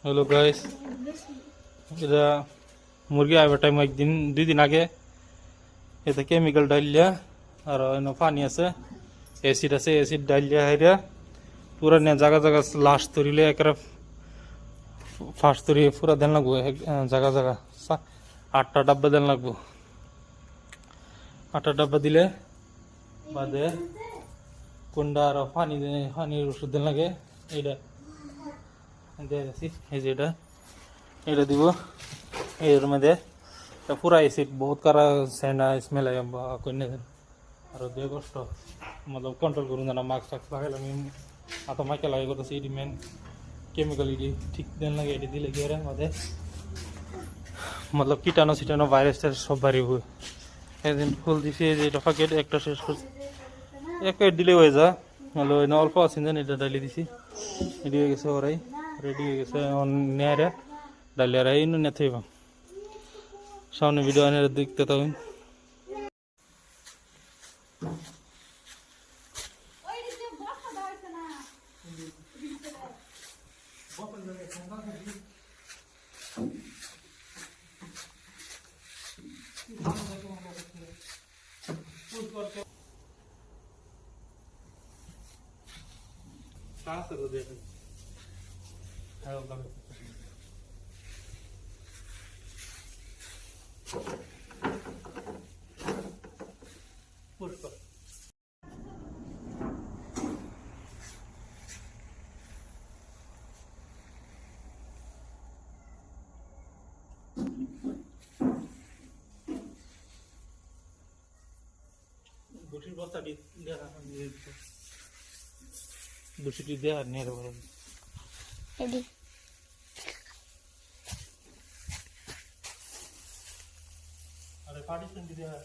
Hello guys, এটা মুরগি আইবার time একদিন 2 দিন আগে এতে কেমিক্যাল ডাইলিয়া আর পানি আছে, অ্যাসিড আছে, অ্যাসিড ডাইলিয়া হাইরা পুরা নে জায়গা জায়গা লাশ তরিলে একেবারে ফার্স্ট তরি পুরা দেন লাগবো জায়গা জায়গা 8টা ডাব্বা দেন লাগবো। 8টা ডাব্বা দিলে বাদে কোনটা আর পানির ওষুধ দেন লাগে এইটা দেখছি এই যে এটা দিব এর মধ্যে পুরা এসিড বহুত কারা সেন্ডা স্মেল আয় কন্যা আর দিয়ে কষ্ট মতলব কন্ট্রোল করুন না মাস্ক টাক্স লাগাইলে আমি এত মাইকে লাগাই করতেছি এটি মেন কেমিক্যাল এটি ঠিক দেন লাগে এটি দিলে গিয়ে মধ্যে মতলব কীটাণু ছিটানো ভাইরাস সব বাড়িব। একদিন ফুল দিছি যে এটা প্যাকেট একটা শেষ করছি, এক প্যাকেট দিলে হয়ে যা হলো অল্প আছেন যেন এটা ডালি দিছি রেডি হয়ে গেছে, ওরাই রেডি হয়ে গেছে নেয়ারে ডালিয়ারা এই নেথেই সামনে ভিডিও আনে দেখতে তখন বটির বস্তাটি বটিটি দেওয়ার নিয়ে আরে পার্টিশন দেওয়া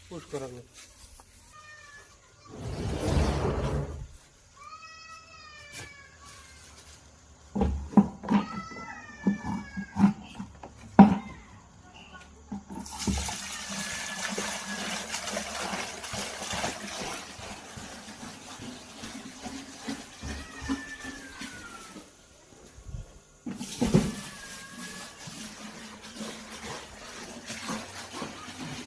পুশ করা